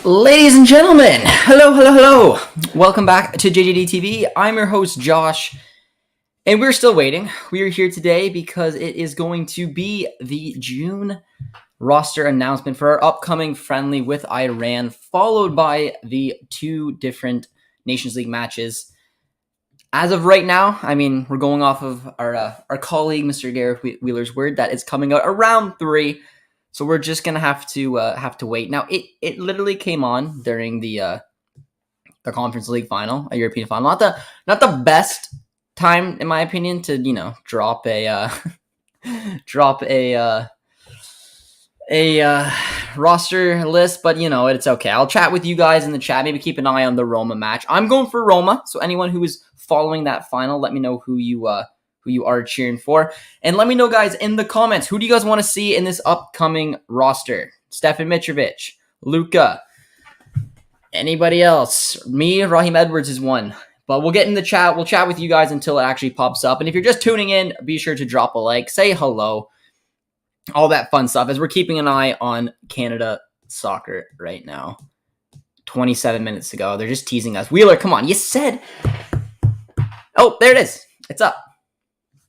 Ladies and gentlemen, hello. Welcome back to JJD TV. I'm your host, Josh, and we're still waiting. We are here today because it is going to be the June roster announcement for our upcoming friendly with Iran, followed by the two different Nations League matches. As of right now, I mean, we're going off of our colleague, Mr. Gareth Wheeler's word that it's coming out around 3. So we're just gonna have to wait. Now it literally came on during the Conference League final, a European final. Not the best time in my opinion to drop a roster list, but it's okay. I'll chat with you guys in the chat. Maybe keep an eye on the Roma match. I'm going for Roma, so anyone who is following that final, let me know who you are cheering for. And let me know, guys, in the comments, who do you guys want to see in this upcoming roster? Stefan Mitrovic, Luka, anybody else? Me, Raheem Edwards is one. But we'll get in the chat. We'll chat with you guys until it actually pops up. And if you're just tuning in, be sure to drop a like, say hello, all that fun stuff, as we're keeping an eye on Canada soccer right now. 27 minutes ago. They're just teasing us. Wheeler, come on. You said... Oh, there it is. It's up.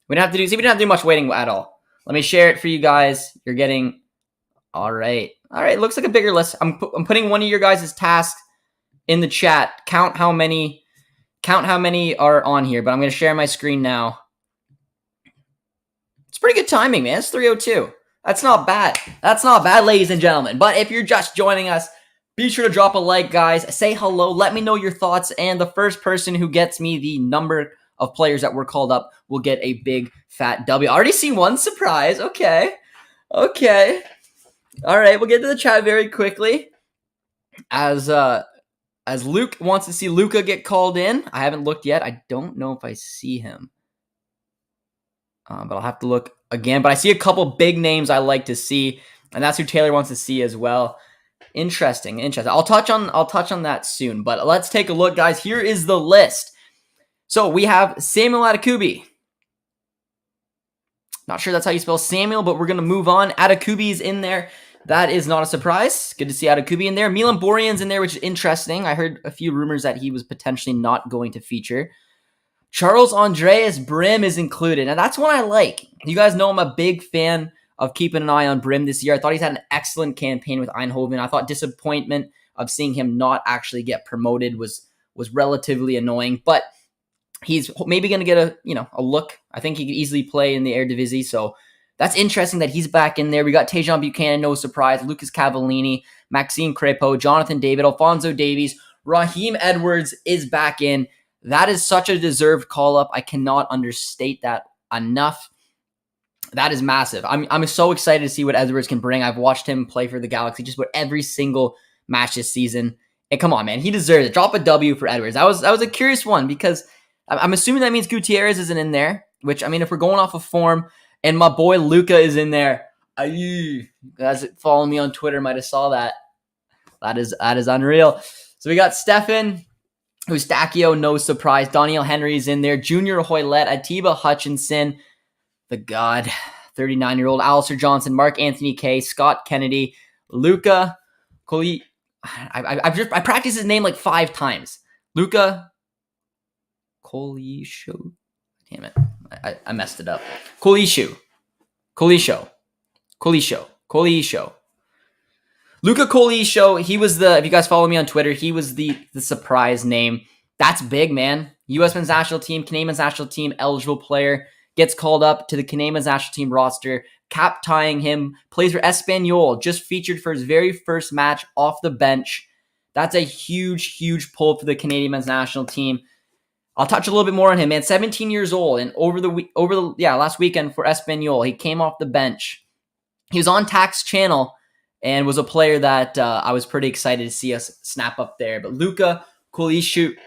We don't have to do much waiting at all. Let me share it for you guys. You're getting... All right. Looks like a bigger list. I'm putting one of your guys' tasks in the chat. Count how many are on here, but I'm going to share my screen now. It's pretty good timing, man. It's 3:02. That's not bad. Ladies and gentlemen. But if you're just joining us, be sure to drop a like, guys. Say hello. Let me know your thoughts. And the first person who gets me the number of players that were called up will get a big fat W. I already see one surprise. Okay. All right, we'll get to the chat very quickly. As Luke wants to see Luka get called in. I haven't looked yet. I don't know if I see him. But I'll have to look again. But I see a couple big names I like to see, and that's who Taylor wants to see as well. Interesting. I'll touch on that soon. But let's take a look, guys. Here is the list. So we have Samuel Adekubi. Not sure that's how you spell Samuel, but we're going to move on. Adekubi's in there. That is not a surprise. Good to see Adekubi in there. Milan Borjan's in there, which is interesting. I heard a few rumors that he was potentially not going to feature. Charles Andreas Brim is included, and that's one I like. You guys know I'm a big fan of keeping an eye on Brim this year. I thought he's had an excellent campaign with Eindhoven. I thought disappointment of seeing him not actually get promoted was relatively annoying, but he's maybe going to get a look. I think he could easily play in the Eredivisie, so that's interesting that he's back in there. We got Tejon Buchanan, no surprise. Lucas Cavallini, Maxime Crepeau, Jonathan David, Alphonso Davies, Raheem Edwards is back in. That is such a deserved call-up. I cannot understate that enough. That is massive. I'm so excited to see what Edwards can bring. I've watched him play for the Galaxy just about every single match this season. And come on, man, he deserves it. Drop a W for Edwards. That was a curious one because I'm assuming that means Gutierrez isn't in there, which, I mean, if we're going off of form, and my boy Luka is in there. You guys following me on Twitter might have saw that. That is unreal. So we got Stefan Eustachio, no surprise. Daniel Henry's in there. Junior Hoylett, Atiba Hutchinson, the god, 39-year-old Alistair Johnston, Mark Anthony Kay, Scott Kennedy, Luka Koli. I practiced his name like 5 times. Luka Kolisho. Damn it. I messed it up. Kolisho. Luka Kolisho, he was if you guys follow me on Twitter, he was the surprise name. That's big, man. U.S. men's national team, Canadian men's national team, eligible player, gets called up to the Canadian men's national team roster, cap tying him, plays for Espanyol, just featured for his very first match off the bench. That's a huge pull for the Canadian men's national team. I'll touch a little bit more on him, man. 17 years old, and over the last weekend for Espanyol, he came off the bench. He was on Tax Channel and was a player that I was pretty excited to see us snap up there. But Luka Kolisho,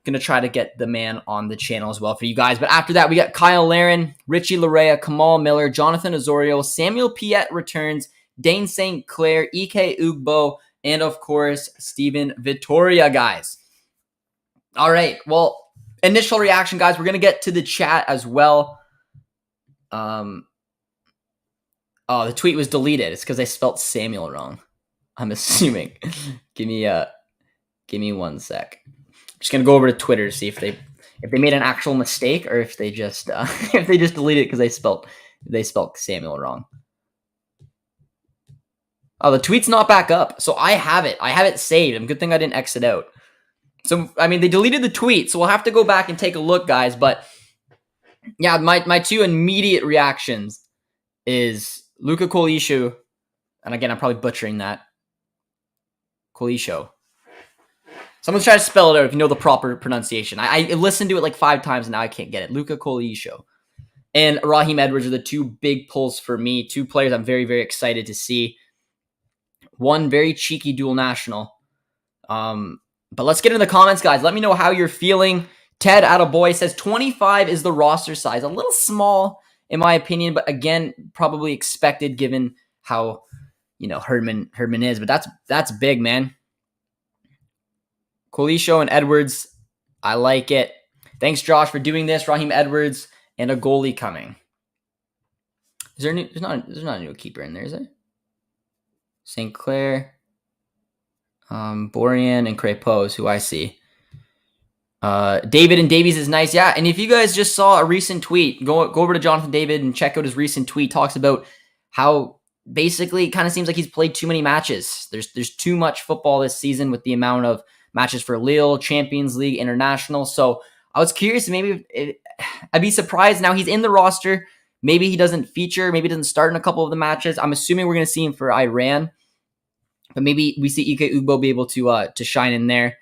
gonna try to get the man on the channel as well for you guys. But after that, we got Kyle Larin, Richie Larea, Kamal Miller, Jonathan Osorio, Samuel Piet returns, Dane St. Clair, Ike Ugbo, and of course, Steven Vittoria, guys. All right, well, initial reaction, guys. We're going to get to the chat as well. Oh, the tweet was deleted. It's because I spelt Samuel wrong. I'm assuming. Give me 1 sec. Just gonna go over to Twitter to see if they made an actual mistake or if they just if they just deleted it because they spelled Samuel wrong. Oh, the tweet's not back up. So I have it saved. And good thing I didn't exit out. So I mean they deleted the tweet, so we'll have to go back and take a look, guys. But yeah, my 2 immediate reactions is Luca Colisho, and again I'm probably butchering that. Colisho. Someone's trying to spell it out if you know the proper pronunciation. I listened to it like 5 times and now I can't get it. Luca Colisho and Raheem Edwards are the 2 big pulls for me. 2 players I'm very, very excited to see. One very cheeky dual national. But let's get into the comments, guys. Let me know how you're feeling. Ted Attaboy says 25 is the roster size. A little small in my opinion, but again, probably expected given how, Herdman is. But that's big, man. Colisho and Edwards, I like it. Thanks, Josh, for doing this. Raheem Edwards and a goalie coming. Is there there's not a new keeper in there, is there? St. Clair, Borian, and Crepos, who I see. David and Davies is nice. Yeah, and if you guys just saw a recent tweet, go over to Jonathan David and check out his recent tweet. Talks about how basically it kind of seems like he's played too many matches. There's too much football this season with the amount of matches for Lille, Champions League, International. So I was curious, I'd be surprised. Now he's in the roster. Maybe he doesn't feature. Maybe he doesn't start in a couple of the matches. I'm assuming we're going to see him for Iran. But maybe we see Ike Ugbo be able to shine in there.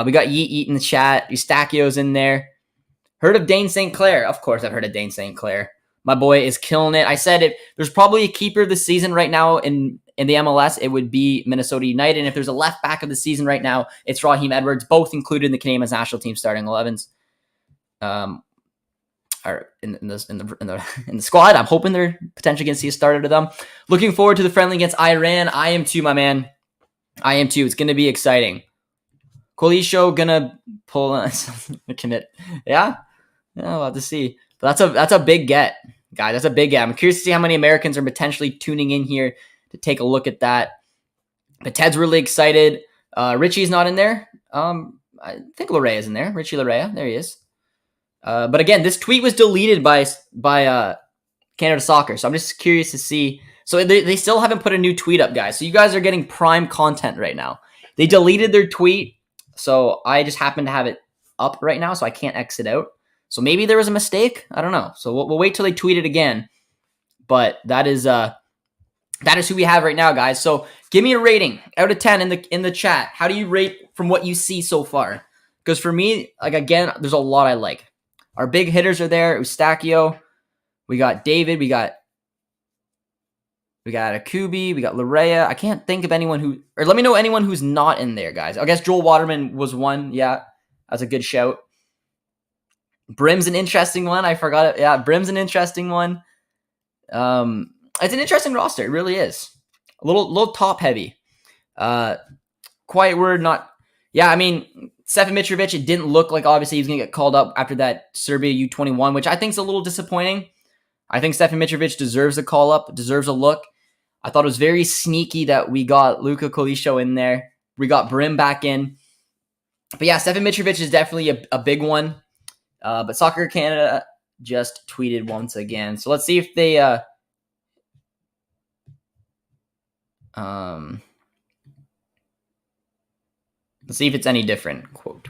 We got Yeet in the chat. Eustachio's in there. Heard of Dane St. Clair? Of course I've heard of Dane St. Clair. My boy is killing it. I said it. There's probably a keeper this season right now in the MLS. It would be Minnesota United. And if there's a left back of the season right now, it's Raheem Edwards, both included in the Canadian national team starting 11s. Or in the squad. I'm hoping they're potentially going to see a start out of them. Looking forward to the friendly against Iran. I am too, my man. I am too. It's going to be exciting. Colisho gonna pull a commit. Yeah, we'll have to see. But that's a big get, guys. That's a big get. I'm curious to see how many Americans are potentially tuning in here to take a look at that. But Ted's really excited. Richie's not in there. I think Larea is in there. Richie Larea, there he is. But again, this tweet was deleted by Canada Soccer, so I'm just curious to see. So they still haven't put a new tweet up, guys. So you guys are getting prime content right now. They deleted their tweet, so I just happen to have it up right now, so I can't exit out. So maybe there was a mistake. I don't know. So we'll wait till they tweet it again. But that is who we have right now, guys. So give me a rating out of 10 in the chat. How do you rate from what you see so far? Because for me, like again, there's a lot I like. Our big hitters are there. Eustachio. We got David. We got Akubi. We got Larea. I can't think of anyone or let me know anyone who's not in there, guys. I guess Joel Waterman was one. Yeah, that's a good shout. Brim's an interesting one. I forgot it. Yeah, Brim's an interesting one. It's an interesting roster. It really is. A little top heavy. Quiet word, not. Yeah, I mean, Stefan Mitrovic, it didn't look like obviously he was going to get called up after that Serbia U21, which I think is a little disappointing. I think Stefan Mitrovic deserves a call up, deserves a look. I thought it was very sneaky that we got Luca Colisho in there. We got Brim back in. But yeah, Stefan Mitrovic is definitely a big one. But Soccer Canada just tweeted once again. So let's see if they let's see if it's any different. Quote.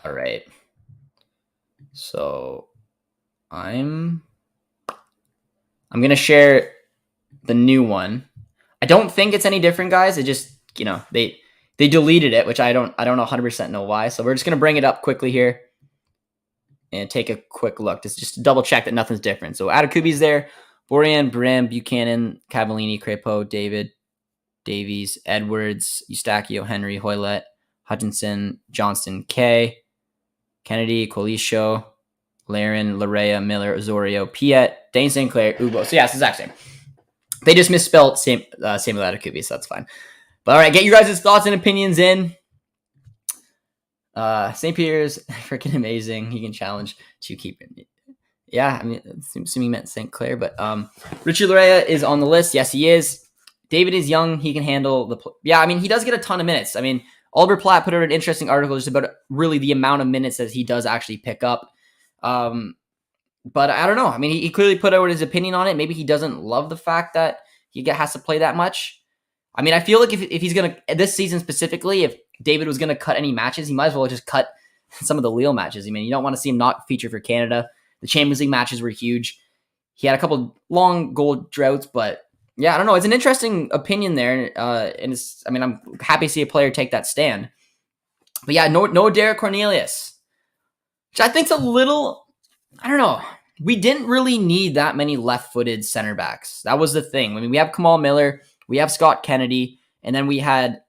All right. So I'm going to share the new one. I don't think it's any different, guys. It just, they deleted it, which I don't 100% know why. So we're just going to bring it up quickly here and take a quick look. Just to double check that nothing's different. So Atakubi's there. Borian, Brim, Buchanan, Cavallini, Crepeau, David, Davies, Edwards, Eustachio, Henry, Hoylett, Hutchinson, Johnston, K, Kennedy, Colisho, Laren, Larea, Miller, Osorio, Piet, Dane St. Clair, Ubo. So yeah, it's the exact same. They just misspelled Samuel Atakubi, so that's fine. But all right, get your guys' thoughts and opinions in. St. Pierre's freaking amazing. He can challenge two keepers. Yeah, I mean, assuming he meant St. Clair, but Richard Lorea is on the list. Yes, he is. David is young. He can handle the. Yeah, I mean, he does get a ton of minutes. I mean, Oliver Platt put out an interesting article just about really the amount of minutes that he does actually pick up. But I don't know. I mean, he clearly put out his opinion on it. Maybe he doesn't love the fact that he has to play that much. I mean, I feel like if he's going to, this season specifically, if David was going to cut any matches, he might as well just cut some of the Lille matches. I mean, you don't want to see him not feature for Canada. The Champions League matches were huge. He had a couple long goal droughts, but yeah, I don't know. It's an interesting opinion there. And it's, I mean, I'm happy to see a player take that stand. But yeah, no Derek Cornelius, which I think's a little, I don't know. We didn't really need that many left-footed center backs. That was the thing. I mean, we have Kamal Miller, we have Scott Kennedy, and then we had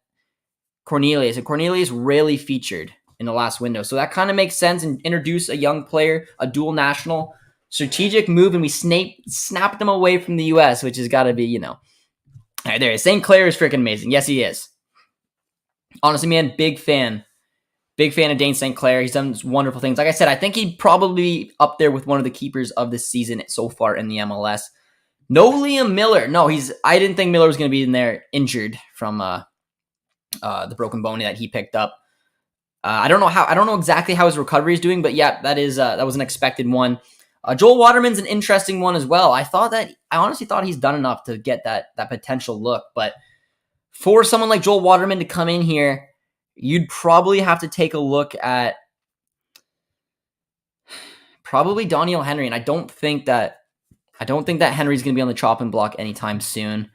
Cornelius. And Cornelius rarely featured in the last window. So that kind of makes sense, and introduce a young player, a dual national. Strategic move, and we snapped them away from the U.S., which has got to be, you know. All right, there it is. St. Clair is freaking amazing. Yes, he is. Honestly, man, big fan. Big fan of Dane St. Clair. He's done wonderful things. Like I said, I think he'd probably be up there with one of the keepers of this season so far in the MLS. No Liam Miller. No, I didn't think Miller was going to be in there injured from the broken bone that he picked up. I don't know exactly how his recovery is doing, but yeah, that was an expected one. Joel Waterman's an interesting one as well. I honestly thought he's done enough to get that potential look, but for someone like Joel Waterman to come in here, you'd probably have to take a look at probably Daniel Henry, and I don't think that Henry's going to be on the chopping block anytime soon.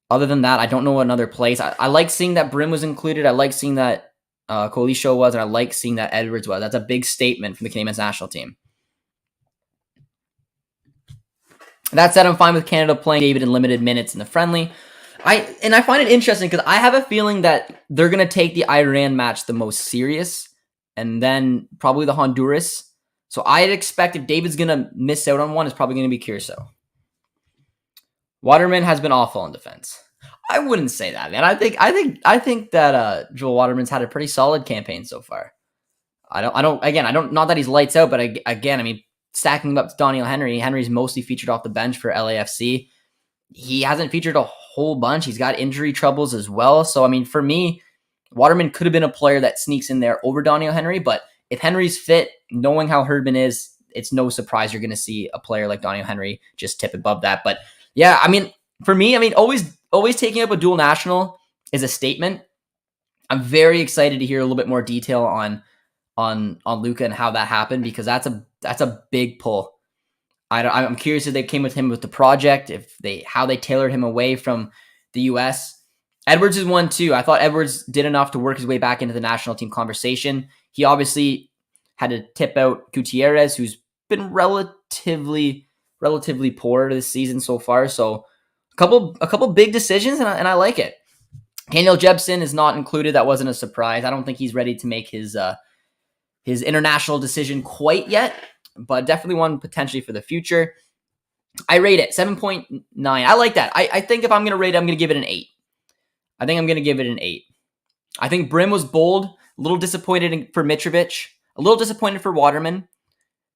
Other than that, I don't know another place. I like seeing that Brim was included. I like seeing that Colisho was, and I like seeing that Edwards was. That's a big statement from the Canadian national team. That said, I'm fine with Canada playing David in limited minutes in the friendly. I find it interesting because I have a feeling that they're going to take the Iran match the most serious, and then probably the Honduras. So I'd expect if David's going to miss out on one, it's probably going to be Curacao. Waterman has been awful in defense. I wouldn't say that, man. I think that Joel Waterman's had a pretty solid campaign so far. I don't not that he's lights out, but I mean, stacking up to Daniel Henry. Henry's mostly featured off the bench for LAFC. He hasn't featured a whole bunch. He's got injury troubles as well. So, I mean, for me, Waterman could have been a player that sneaks in there over Daniel Henry. But if Henry's fit, knowing how Herdman is, it's no surprise you're going to see a player like Daniel Henry just tip above that. But yeah, I mean, for me, always taking up a dual national is a statement. I'm very excited to hear a little bit more detail on Luka and how that happened, because that's a big pull. I'm curious if they came with him with the project, how they tailored him away from the U.S. Edwards is one too. I thought Edwards did enough to work his way back into the national team conversation. He obviously had to tip out Gutierrez, who's been relatively poor this season so far. So a couple big decisions, and I like it. Daniel Jebsen is not included. That wasn't a surprise. I don't think he's ready to make his international decision quite yet, but definitely one potentially for the future. I rate it 7.9. I like that. I think if I'm going to rate it, I'm going to give it an 8. I think I'm going to give it an 8. I think Brim was bold, a little disappointed for Mitrovic, a little disappointed for Waterman,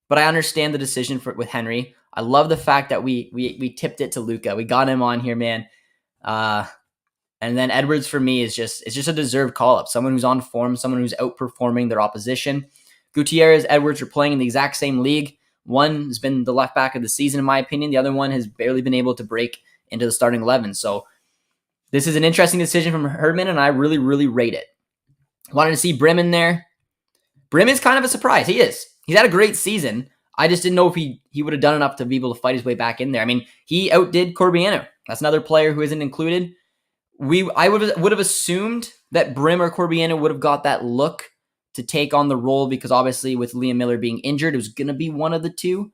but I understand the decision with Henry. I love the fact that we tipped it to Luka. We got him on here, man. And then Edwards for me is just a deserved call-up. Someone who's on form, someone who's outperforming their opposition. Gutierrez, Edwards are playing in the exact same league. One has been the left back of the season, in my opinion. The other one has barely been able to break into the starting 11. So this is an interesting decision from Herdman, and I really, really rate it. Wanted to see Brim in there. Brim is kind of a surprise. He is. He's had a great season. I just didn't know if he would have done enough to be able to fight his way back in there. I mean, he outdid Corbiano. That's another player who isn't included. I would have assumed that Brim or Corbiano would have got that look to take on the role, because obviously with Liam Miller being injured, it was going to be one of the two.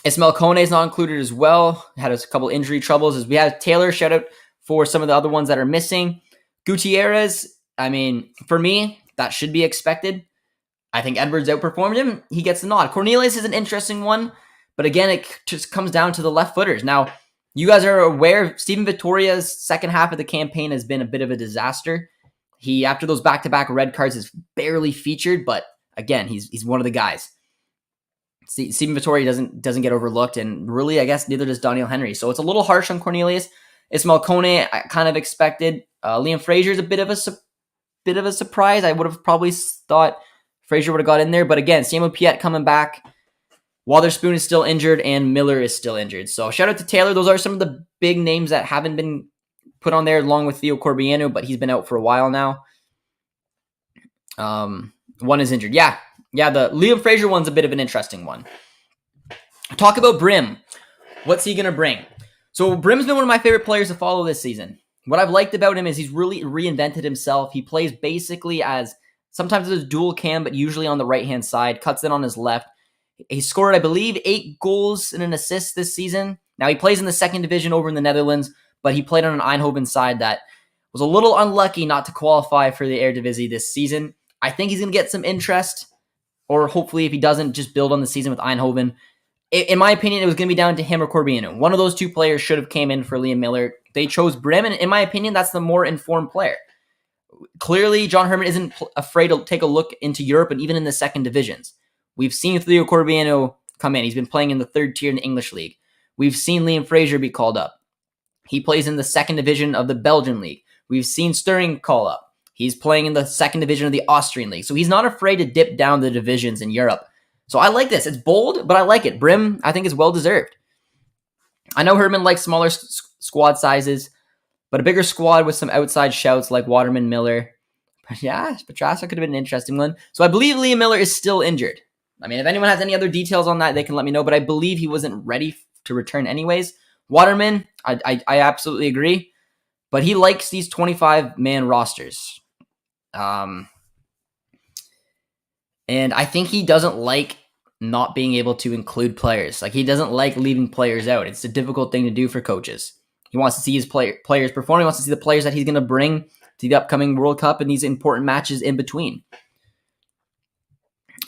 Ismail Kone is not included as well. Had a couple injury troubles. As we have Taylor, shout out for some of the other ones that are missing. Gutierrez, I mean, for me, that should be expected. I think Edwards outperformed him. He gets the nod. Cornelius is an interesting one, but again, it just comes down to the left footers. Now, you guys are aware, Steven Vittoria's second half of the campaign has been a bit of a disaster. He, after those back-to-back red cards, is barely featured, but again, he's one of the guys. Stephen Vittori doesn't get overlooked, and really, I guess, neither does Daniel Henry. So it's a little harsh on Cornelius. Ismail Kone, I kind of expected. Liam Fraser is a bit of a surprise. I would have probably thought Fraser would have got in there, but again, Samuel Piette coming back. Witherspoon is still injured, and Miller is still injured. So shout out to Taylor. Those are some of the big names that haven't been put on there, along with Theo Corbiano, but he's been out for a while now. One is injured. Yeah, the Liam Fraser one's a bit of an interesting one. Talk about Brim. What's he going to bring? So Brim's been one of my favorite players to follow this season. What I've liked about him is he's really reinvented himself. He plays basically as, sometimes as a dual cam, but usually on the right-hand side, cuts in on his left. He scored, I believe, 8 goals and an assist this season. Now, he plays in the second division over in the Netherlands, but he played on an Eindhoven side that was a little unlucky not to qualify for the Eredivisie this season. I think he's going to get some interest, or hopefully if he doesn't, just build on the season with Eindhoven. In my opinion, it was going to be down to him or Corbiano. One of those two players should have came in for Liam Miller. They chose Brim, and in my opinion, that's the more informed player. Clearly, John Herman isn't afraid to take a look into Europe and even in the second divisions. We've seen Theo Corbiano come in. He's been playing in the third tier in the English league. We've seen Liam Fraser be called up. He plays in the second division of the Belgian league. We've seen Stirring call up. He's playing in the second division of the Austrian league. So he's not afraid to dip down the divisions in Europe. So I like this. It's bold, but I like it. Brim, I think, is well-deserved. I know Herman likes smaller squad sizes, but a bigger squad with some outside shouts like Waterman, Miller. But yeah, Petrasa could have been an interesting one. So I believe Liam Miller is still injured. I mean, if anyone has any other details on that, they can let me know, but I believe he wasn't ready to return anyways. Waterman, I absolutely agree, but he likes these 25-man rosters. And I think he doesn't like not being able to include players. Like, he doesn't like leaving players out. It's a difficult thing to do for coaches. He wants to see his players perform. He wants to see the players that he's going to bring to the upcoming World Cup and these important matches in between.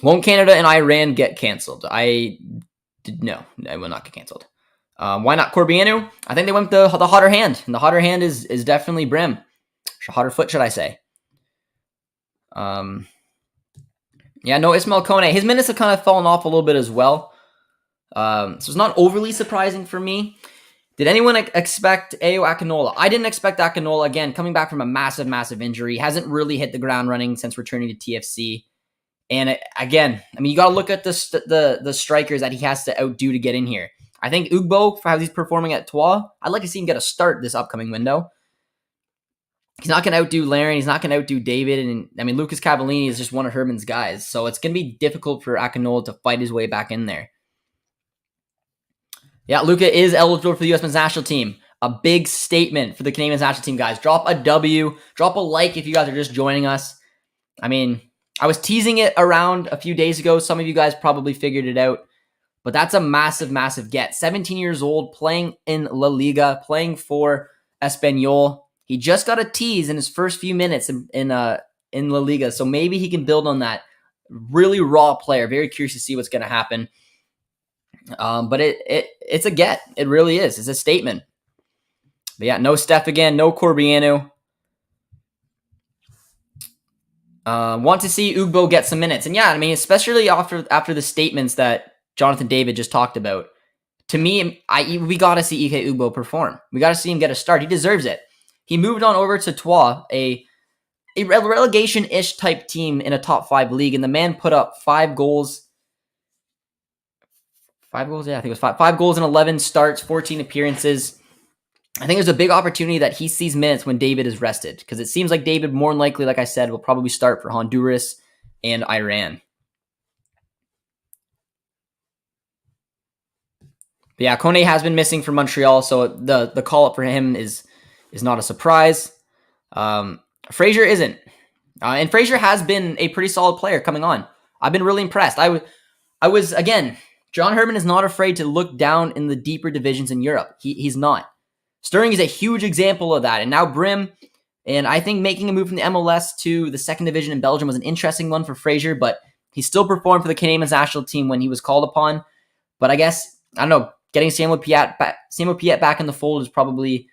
Won't Canada and Iran get canceled? No, it will not get canceled. Why not Corbiano? I think they went the hotter hand, and the hotter hand is definitely Brim. Hotter foot, should I say? Yeah, no, Ismail Kone. His minutes have kind of fallen off a little bit as well. So it's not overly surprising for me. Did anyone expect Ayo Akinola? I didn't expect Akinola, again, coming back from a massive injury. Hasn't really hit the ground running since returning to TFC. And again, I mean, you got to look at the strikers that he has to outdo to get in here. I think Ugbo, for how he's performing at Troyes, I'd like to see him get a start this upcoming window. He's not going to outdo Laren. He's not going to outdo David. And I mean, Lucas Cavallini is just one of Herman's guys. So it's going to be difficult for Akinola to fight his way back in there. Yeah, Luka is eligible for the U.S. men's national team. A big statement for the Canadian men's national team, guys. Drop a W. Drop a like if you guys are just joining us. I mean, I was teasing it around a few days ago. Some of you guys probably figured it out. But that's a massive get. 17 years old, playing in La Liga, playing for Espanyol. He just got a tease in his first few minutes in La Liga, so maybe he can build on that. Really raw player. Very curious to see what's going to happen. But it's a get. It really is. It's a statement. But yeah, no Steph again, no Corbiano. Want to see Ugbo get some minutes. And yeah, I mean, especially after the statements that Jonathan David just talked about. To me, we got to see Ike Ugbo perform. We got to see him get a start. He deserves it. He moved on over to Troyes, a relegation-ish type team in a top 5 league, and the man put up 5 goals. 5 goals? Yeah, I think it was 5. 5 goals in 11 starts, 14 appearances. I think there's a big opportunity that he sees minutes when David is rested, because it seems like David, more than likely, like I said, will probably start for Honduras and Iran. But yeah, Kone has been missing from Montreal, so the call-up for him is not a surprise. Fraser isn't. And Fraser has been a pretty solid player coming on. I've been really impressed. I was, again, John Herman is not afraid to look down in the deeper divisions in Europe. He's not. Stirring is a huge example of that. And now Brim, and I think making a move from the MLS to the second division in Belgium was an interesting one for Fraser, but he still performed for the Canadian national team when he was called upon. But I guess, I don't know, getting Samuel Piette back in the fold is probably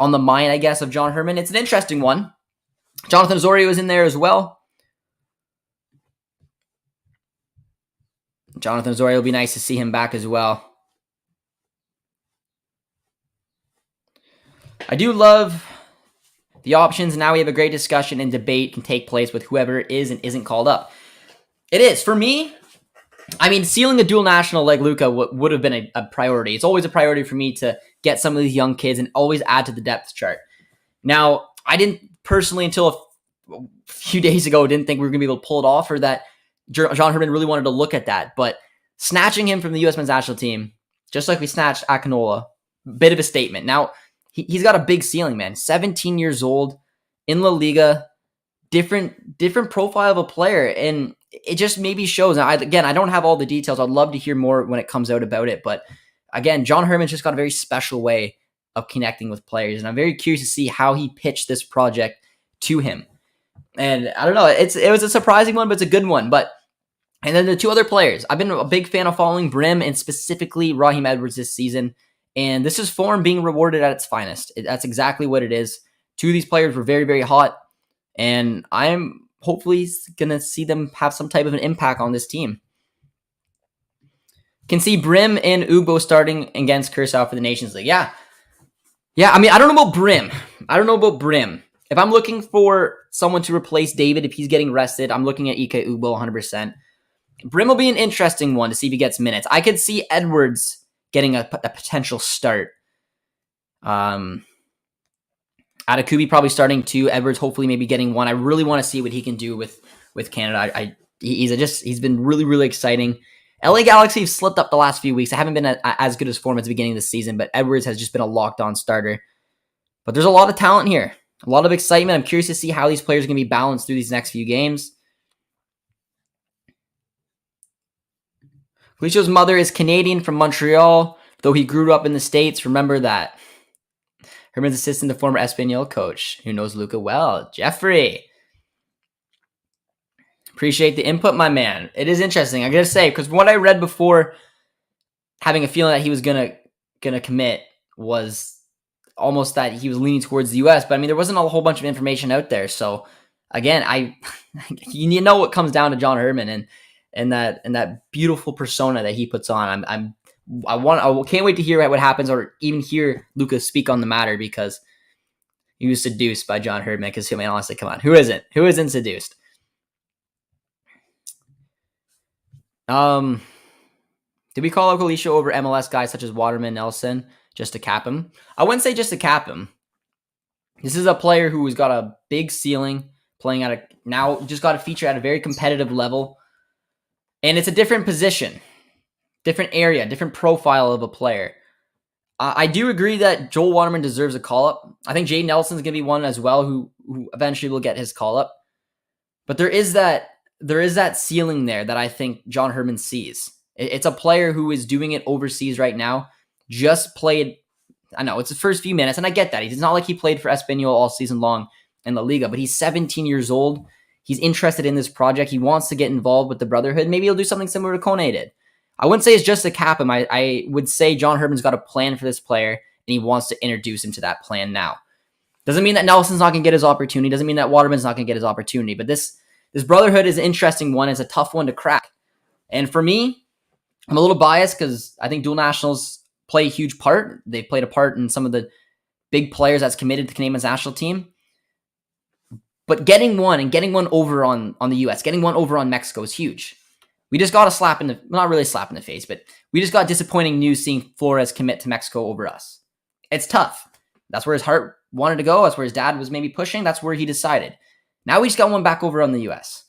on the mind, I guess, of John Herman. It's an interesting one. Jonathan Osorio is in there as well. Jonathan Osorio will be nice to see him back as well. I do love the options. Now we have a great discussion and debate can take place with whoever is and isn't called up. It is. For me, I mean, sealing a dual national like Luka would have been a priority. It's always a priority for me to get some of these young kids and always add to the depth chart. Now, I didn't personally, until a few days ago, didn't think we were going to be able to pull it off, or that John Herman really wanted to look at that. But snatching him from the U.S. men's national team, just like we snatched Akinola, bit of a statement. Now, he's got a big ceiling, man. 17 years old, in La Liga, different profile of a player, and it just maybe shows. Now, I don't have all the details. I'd love to hear more when it comes out about it. But again, John Herman's just got a very special way of connecting with players, and I'm very curious to see how he pitched this project to him. And I don't know, it was a surprising one, but it's a good one. And then the two other players, I've been a big fan of following Brim and specifically Raheem Edwards this season. And this is form being rewarded at its finest. That's exactly what it is. Two of these players were very, very hot. And I'm hopefully going to see them have some type of an impact on this team. Can see Brim and Ugbo starting against Curacao for the Nations League. Yeah, I mean, I don't know about Brim. If I'm looking for someone to replace David, if he's getting rested, I'm looking at Ike Ugbo 100%. Brim will be an interesting one to see if he gets minutes. I could see Edwards getting a potential start. Atakubi probably starting too. Edwards hopefully maybe getting one. I really want to see what he can do with Canada. He's been really, really exciting. LA Galaxy have slipped up the last few weeks. I haven't been as good as form at the beginning of the season, but Edwards has just been a locked-on starter. But there's a lot of talent here. A lot of excitement. I'm curious to see how these players are going to be balanced through these next few games. Felicia's mother is Canadian from Montreal, though he grew up in the States. Remember that. Herman's assistant, the former Espanyol coach, who knows Luka well. Jeffrey. Appreciate the input, my man. It is interesting. I gotta say, because what I read before, having a feeling that he was gonna commit was almost that he was leaning towards the U.S. But I mean, there wasn't a whole bunch of information out there. So again, you know what comes down to John Herman and that beautiful persona that he puts on. I can't wait to hear what happens, or even hear Lucas speak on the matter, because he was seduced by John Herman. Because I mean, honestly, come on, who isn't seduced? Did we call up Alicia over MLS guys such as Waterman, Nelson, just to cap him? I wouldn't say just to cap him. This is a player who has got a big ceiling, playing now just got a feature at a very competitive level. And it's a different position, different area, different profile of a player. I do agree that Joel Waterman deserves a call-up. I think Jay Nelson's going to be one as well who eventually will get his call-up. But there is that ceiling there that I think John Herman sees. It's a player who is doing it overseas right now. Just played, I know, it's the first few minutes, and I get that. It's not like he played for Espanyol all season long in La Liga, but he's 17 years old. He's interested in this project. He wants to get involved with the Brotherhood. Maybe he'll do something similar to Kone did. I wouldn't say it's just to cap him. I would say John Herman's got a plan for this player, and he wants to introduce him to that plan now. Doesn't mean that Nelson's not going to get his opportunity. Doesn't mean that Waterman's not going to get his opportunity. But this Brotherhood is an interesting one. It's a tough one to crack. And for me, I'm a little biased because I think dual nationals play a huge part. They played a part in some of the big players that's committed to the Canadian national team. But getting one over on the U.S., getting one over on Mexico is huge. We just got not really a slap in the face, but we just got disappointing news seeing Flores commit to Mexico over us. It's tough. That's where his heart wanted to go. That's where his dad was maybe pushing. That's where he decided. Now we just got one back over on the U.S.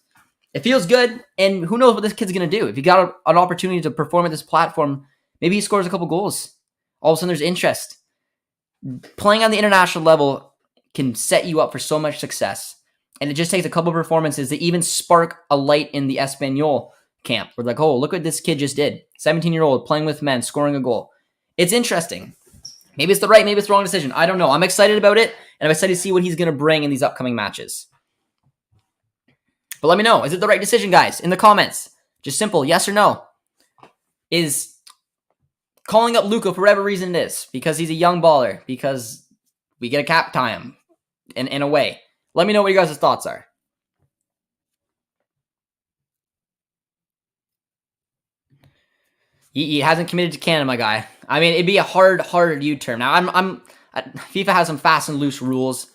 It feels good, and who knows what this kid's going to do. If he got an opportunity to perform at this platform, maybe he scores a couple goals. All of a sudden there's interest. Playing on the international level can set you up for so much success. And it just takes a couple of performances to even spark a light in the Espanyol camp. We're like, oh, look what this kid just did. 17-year-old playing with men, scoring a goal. It's interesting. Maybe it's the right, maybe it's the wrong decision. I don't know. I'm excited about it, and I'm excited to see what he's going to bring in these upcoming matches. But let me know. Is it the right decision, guys? In the comments. Just simple, yes or no. Is calling up Luka for whatever reason it is, because he's a young baller, because we get a cap time in a way. Let me know what you guys' thoughts are. He hasn't committed to Canada, my guy. I mean, it'd be a hard U-turn. Now, FIFA has some fast and loose rules.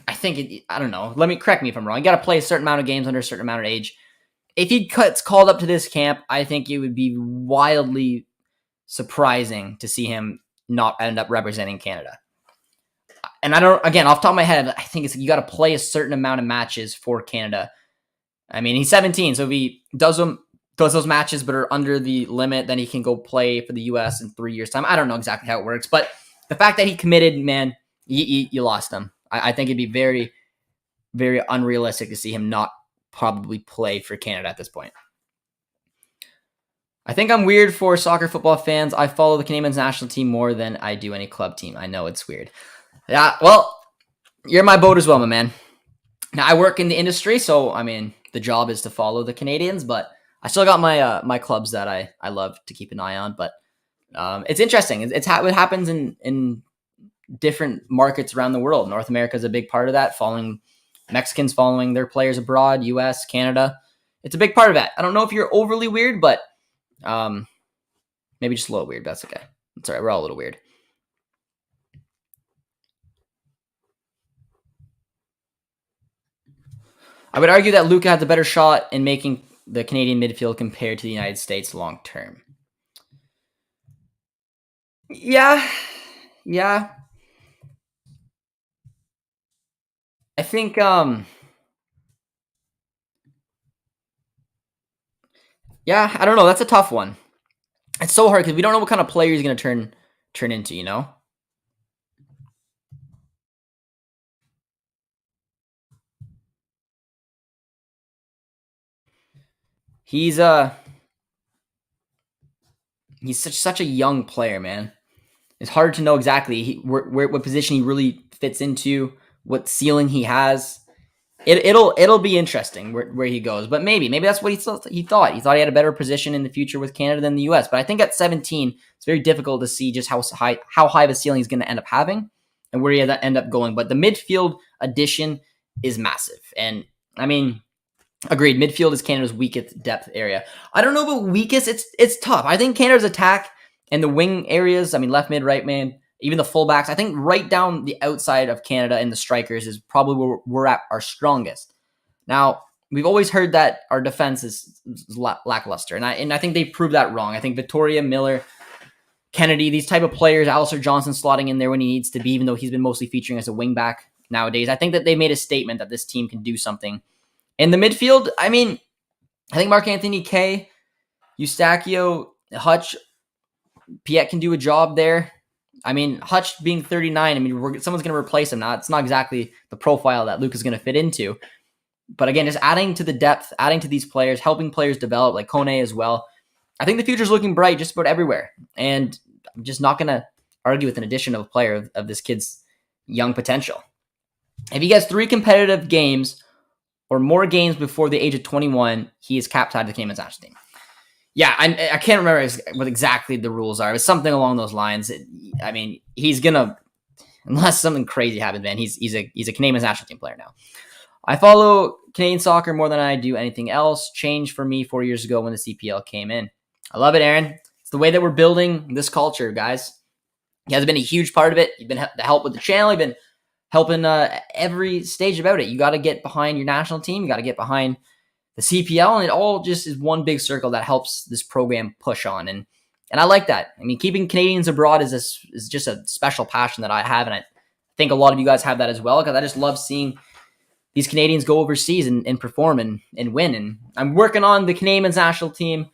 I think I don't know. Correct me if I'm wrong. You got to play a certain amount of games under a certain amount of age. If he gets called up to this camp, I think it would be wildly surprising to see him not end up representing Canada. And I don't, again, off the top of my head, I think you got to play a certain amount of matches for Canada. I mean, he's 17, so if he does those matches but are under the limit, then he can go play for the U.S. in 3 years' time. I don't know exactly how it works, but the fact that he committed, man, you lost him. I think it'd be very, very unrealistic to see him not probably play for Canada at this point. I think I'm weird for soccer football fans. I follow the Canadian men's national team more than I do any club team. I know it's weird. Yeah, well, you're in my boat as well, my man. Now, I work in the industry, so, I mean, the job is to follow the Canadians, but I still got my my clubs that I love to keep an eye on. But it's interesting. It happens in different markets around the world. North America is a big part of that, Mexicans following their players abroad, U.S., Canada. It's a big part of that. I don't know if you're overly weird, but maybe just a little weird. That's okay. It's all right. We're all a little weird. I would argue that Luka has a better shot in making the Canadian midfield compared to the United States long term. Yeah. I think yeah, I don't know. That's a tough one. It's so hard because we don't know what kind of player he's going to turn into, you know? He's such a young player, man. It's hard to know exactly what position he really fits into, what ceiling he has. It'll be interesting where he goes, but maybe that's what he thought. He thought he had a better position in the future with Canada than the U.S. But I think at 17, it's very difficult to see just how high of a ceiling he's going to end up having and where he end up going. But the midfield addition is massive, and I mean, agreed. Midfield is Canada's weakest depth area. I don't know about weakest. It's tough. I think Canada's attack and the wing areas. I mean, left mid, right mid. Even the fullbacks, I think right down the outside of Canada and the strikers is probably where we're at our strongest. Now, we've always heard that our defense is lackluster, and I think they proved that wrong. I think Victoria, Miller, Kennedy, these type of players, Alistair Johnston slotting in there when he needs to be, even though he's been mostly featuring as a wingback nowadays. I think that they made a statement that this team can do something. In the midfield, I mean, I think Marc-Anthony Kaye, Eustachio, Hutch, Piet can do a job there. I mean, Hutch being 39, I mean, someone's going to replace him now. It's not exactly the profile that Luke is going to fit into. But again, just adding to the depth, adding to these players, helping players develop, like Kone as well. I think the future's looking bright just about everywhere. And I'm just not going to argue with an addition of a player of this kid's young potential. If he gets 3 competitive games or more games before the age of 21, he is capped tied to the Canadian national team. Yeah, I can't remember what exactly the rules are. It's something along those lines. I mean, he's gonna, unless something crazy happens, man. He's a Canadian national team player now. I follow Canadian soccer more than I do anything else. Changed for me 4 years ago when the CPL came in. I love it, Aaron. It's the way that we're building this culture, guys. He has been a huge part of it. You've been the help with the channel. You've been helping every stage about it. You got to get behind your national team. You got to get behind the CPL, and it all just is one big circle that helps this program push on. And I like that. I mean, keeping Canadians abroad is just a special passion that I have, and I think a lot of you guys have that as well, because I just love seeing these Canadians go overseas and perform and win. And I'm working on the Canadian national team,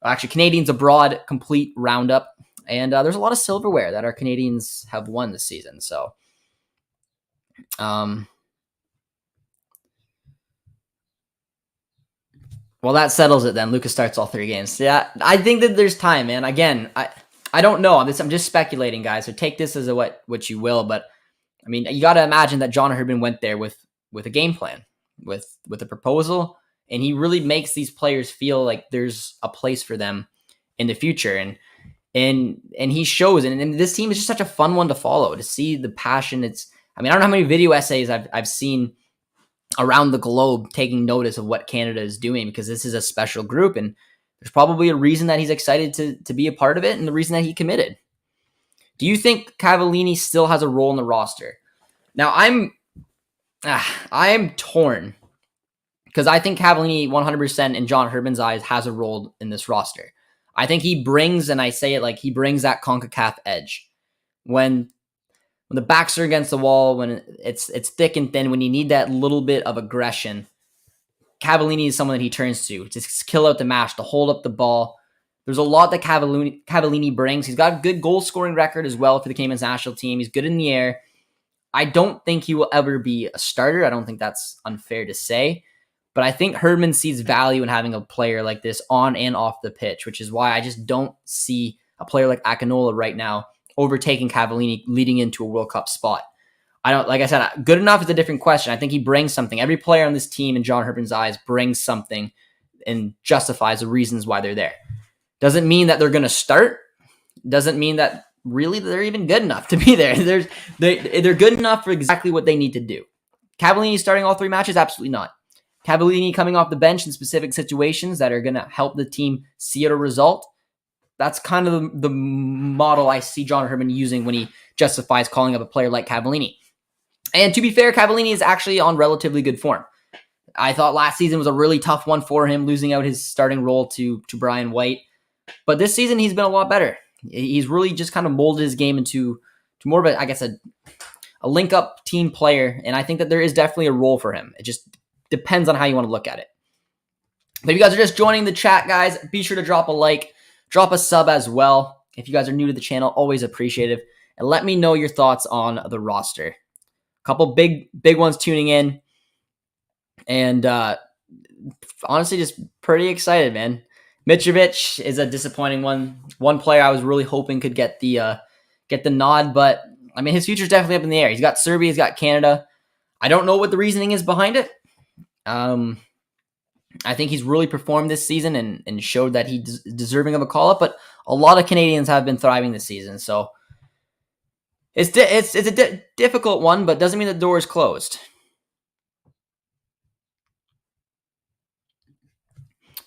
actually Canadians abroad complete roundup, and there's a lot of silverware that our Canadians have won this season. So, well, that settles it then. Lucas starts all 3 games. Yeah, I think that there's time, man. Again, I don't know. I'm just speculating, guys. So take this as what you will. But I mean, you got to imagine that John Herdman went there with a game plan, with a proposal, and he really makes these players feel like there's a place for them in the future. And he shows. And this team is just such a fun one to follow, to see the passion. I mean, I don't know how many video essays I've seen around the globe taking notice of what Canada is doing, because this is a special group, and there's probably a reason that he's excited to be a part of it, and the reason that he committed. Do you think Cavallini still has a role in the roster? Now, I am torn, because I think Cavallini 100% in John Herdman's eyes has a role in this roster. I think he brings, and I say it like he brings that CONCACAF edge. When the backs are against the wall, when it's thick and thin, when you need that little bit of aggression, Cavallini is someone that he turns to kill out the match, to hold up the ball. There's a lot that Cavallini brings. He's got a good goal-scoring record as well for the Canadian national team. He's good in the air. I don't think he will ever be a starter. I don't think that's unfair to say. But I think Herdman sees value in having a player like this on and off the pitch, which is why I just don't see a player like Akinola right now overtaking Cavallini leading into a World Cup spot. Like I said, good enough is a different question. I think he brings something. Every player on this team in John Herdman's eyes brings something and justifies the reasons why they're there. Doesn't mean that they're going to start. Doesn't mean that really they're even good enough to be there. They're good enough for exactly what they need to do. Cavallini starting all 3 matches? Absolutely not. Cavallini coming off the bench in specific situations that are going to help the team see a result. That's kind of the model I see John Herdman using when he justifies calling up a player like Cavallini. And to be fair, Cavallini is actually on relatively good form. I thought last season was a really tough one for him, losing out his starting role to Brian White. But this season, he's been a lot better. He's really just kind of molded his game into more of a, I guess, a link-up team player. And I think that there is definitely a role for him. It just depends on how you want to look at it. But if you guys are just joining the chat, guys, be sure to drop a like, drop a sub as well. If you guys are new to the channel, always appreciative. And let me know your thoughts on the roster. A couple big ones tuning in. And honestly, just pretty excited, man. Mitrovic is a disappointing one. One player I was really hoping could get the nod, but I mean, his future's definitely up in the air. He's got Serbia, he's got Canada. I don't know what the reasoning is behind it. I think he's really performed this season and showed that he's deserving of a call-up, but a lot of Canadians have been thriving this season, so it's a difficult one, but doesn't mean the door is closed.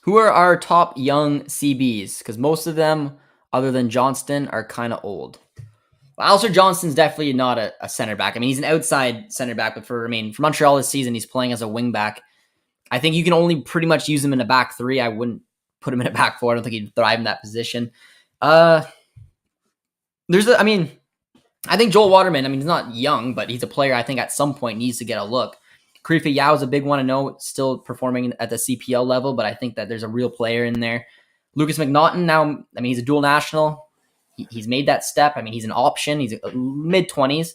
Who are our top young CBs? Because most of them, other than Johnston, are kind of old. Well, Alistair Johnston's definitely not a center back. I mean, he's an outside center back, but for Montreal this season, he's playing as a wing back. I think you can only pretty much use him in a back 3. I wouldn't put him in a back 4. I don't think he'd thrive in that position. I think Joel Waterman, he's not young, but he's a player I think at some point needs to get a look. Karifa Yao is a big one. I know still performing at the CPL level, but I think that there's a real player in there. Lucas McNaughton now, he's a dual national. He's made that step. He's an option. He's mid-20s.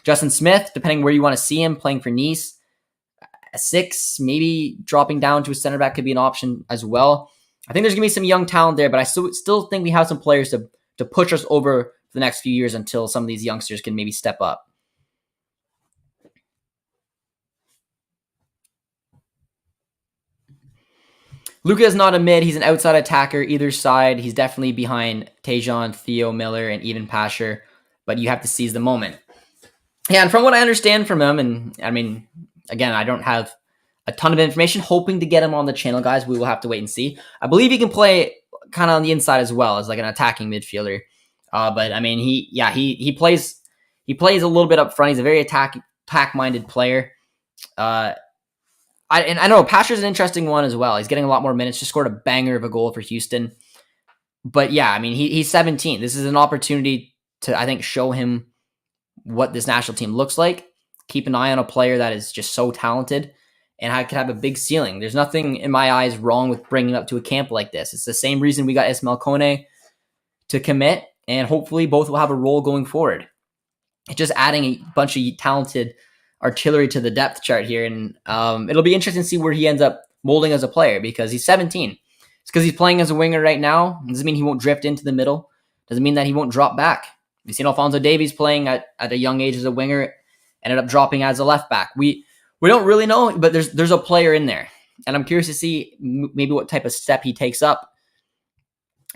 Justin Smith, depending where you want to see him, playing for Nice. A 6, maybe dropping down to a center back could be an option as well. I think there's going to be some young talent there, but I still think we have some players to push us over for the next few years until some of these youngsters can maybe step up. Luka is not a mid. He's an outside attacker either side. He's definitely behind Tejon, Theo, Miller, and even Pasher, but you have to seize the moment. Yeah, and from what I understand from him, and again, I don't have a ton of information, hoping to get him on the channel, guys. We will have to wait and see. I believe he can play kind of on the inside as well as like an attacking midfielder. But he plays a little bit up front. He's a very attack-minded player. I know Pasher's an interesting one as well. He's getting a lot more minutes. Just scored a banger of a goal for Houston. But yeah, he's 17. This is an opportunity to, I think, show him what this national team looks like. Keep an eye on a player that is just so talented and could have a big ceiling. There's nothing in my eyes wrong with bringing up to a camp like this. It's the same reason we got Ismail Kone to commit, and hopefully both will have a role going forward. It's just adding a bunch of talented artillery to the depth chart here, and it'll be interesting to see where he ends up molding as a player because he's 17. It's because he's playing as a winger right now. It doesn't mean he won't drift into the middle. Doesn't mean that he won't drop back. We've seen Alphonso Davies playing at a young age as a winger, ended up dropping as a left back. We don't really know, but there's a player in there, and I'm curious to see maybe what type of step he takes up.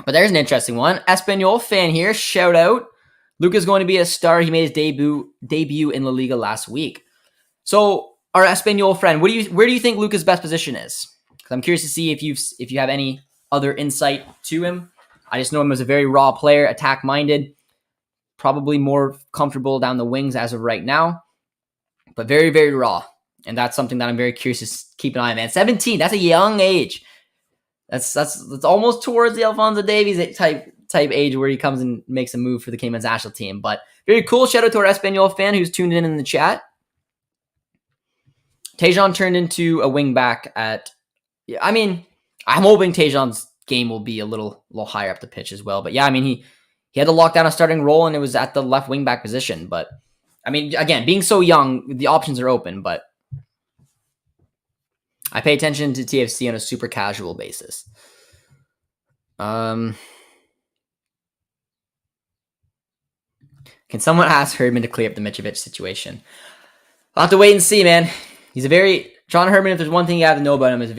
But there's an interesting one. Espanol fan here, shout out. Luka's going to be a star. He made his debut in La Liga last week. So our Espanol friend, where do you think Luka's best position is? Because I'm curious to see if you have any other insight to him. I just know him as a very raw player, attack minded, probably more comfortable down the wings as of right now, but very, very raw. And that's something that I'm very curious to keep an eye on, man. 17, that's a young age. That's almost towards the Alphonso Davies type age where he comes and makes a move for the Cayman's national team. But very cool. Shout out to our Espanol fan who's tuned in the chat. Tejon turned into a wing back at, I mean, I'm hoping Tejon's game will be a little higher up the pitch as well. But yeah, I mean, he had to lock down a starting role and it was at the left wing back position. But I mean, again, being so young, the options are open, but I pay attention to TFC on a super casual basis. Can someone ask Herdman to clear up the Mitrovic situation? I'll have to wait and see, man. He's John Herdman, if there's one thing you have to know about him, is I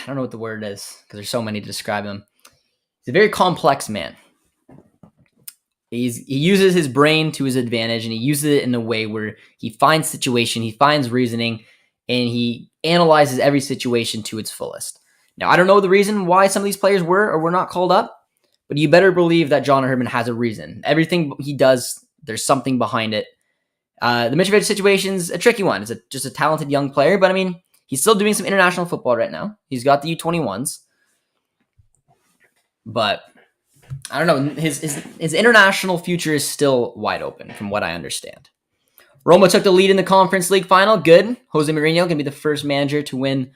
don't know what the word is because there's so many to describe him. He's a very complex man. He uses his brain to his advantage, and he uses it in a way where he finds situation, he finds reasoning, and he analyzes every situation to its fullest. Now, I don't know the reason why some of these players were or were not called up, but you better believe that John Herdman has a reason. Everything he does, there's something behind it. The Mitrovic situation's a tricky one. It's just a talented young player, but I mean, he's still doing some international football right now. He's got the U21s, but I don't know. His international future is still wide open, from what I understand. Roma took the lead in the Conference League final. Good. Jose Mourinho can be the first manager to win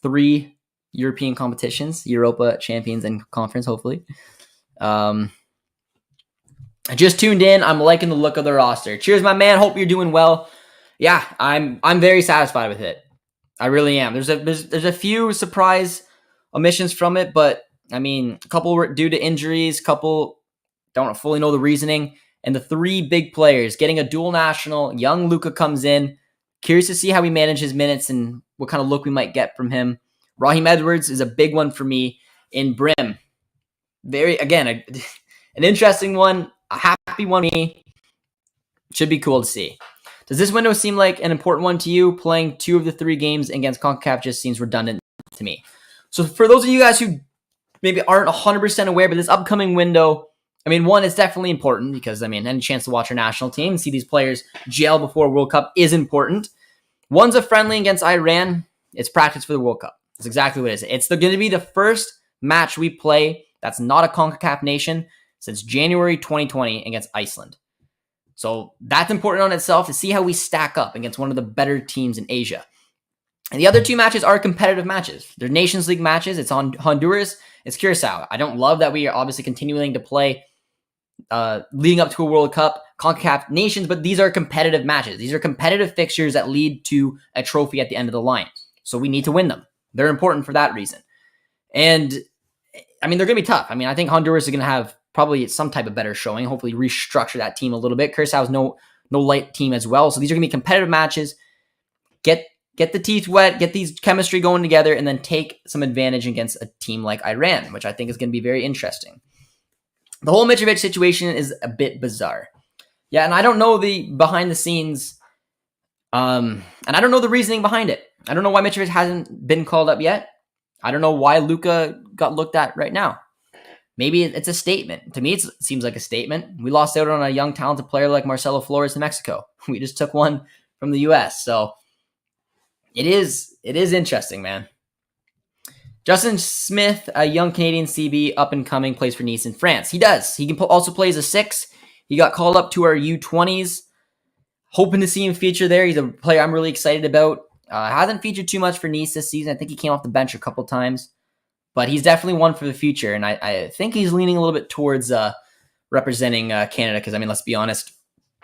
3 European competitions, Europa, Champions, and Conference, hopefully. I just tuned in. I'm liking the look of the roster. Cheers, my man. Hope you're doing well. Yeah, I'm very satisfied with it. I really am. There's a few surprise omissions from it, but I mean, a couple were due to injuries, couple don't fully know the reasoning, and the 3 big players getting a dual national. Young Luka comes in. Curious to see how he manages minutes and what kind of look we might get from him. Raheem Edwards is a big one for me in Brim. An interesting one, a happy one for me. Should be cool to see. Does this window seem like an important one to you? Playing 2 of the 3 games against CONCACAF just seems redundant to me. So for those of you guys who maybe aren't 100% aware, but this upcoming window, I mean, one, it's definitely important because, I mean, any chance to watch our national team and see these players gel before World Cup is important. One's a friendly against Iran. It's practice for the World Cup. That's exactly what it is. It's going to be the first match we play that's not a CONCACAF nation since January 2020 against Iceland. So that's important on itself to see how we stack up against one of the better teams in Asia. And the other 2 matches are competitive matches. They're Nations League matches. It's on Honduras. It's Curacao. I don't love that we are obviously continuing to play leading up to a World Cup, CONCACAF nations, but these are competitive matches. These are competitive fixtures that lead to a trophy at the end of the line. So we need to win them. They're important for that reason. And I mean, they're going to be tough. I mean, I think Honduras is going to have probably some type of better showing, hopefully restructure that team a little bit. Curaçao's no light team as well. So these are going to be competitive matches. Get the teeth wet, get these chemistry going together, and then take some advantage against a team like Iran, which I think is going to be very interesting. The whole Mitrovic situation is a bit bizarre. Yeah, and I don't know the behind the scenes, and I don't know the reasoning behind it. I don't know why Mitrovic hasn't been called up yet. I don't know why Luka got looked at right now. Maybe it's a statement. To me, it seems like a statement. We lost out on a young, talented player like Marcelo Flores in Mexico. We just took one from the U.S., so it is interesting, man. Justin Smith, a young Canadian CB, up and coming, plays for Nice in France. He does. He can also play as a 6. He got called up to our U20s. Hoping to see him feature there. He's a player I'm really excited about. Hasn't featured too much for Nice this season. I think he came off the bench a couple times. But he's definitely one for the future. And I think he's leaning a little bit towards representing Canada. Because, I mean, let's be honest.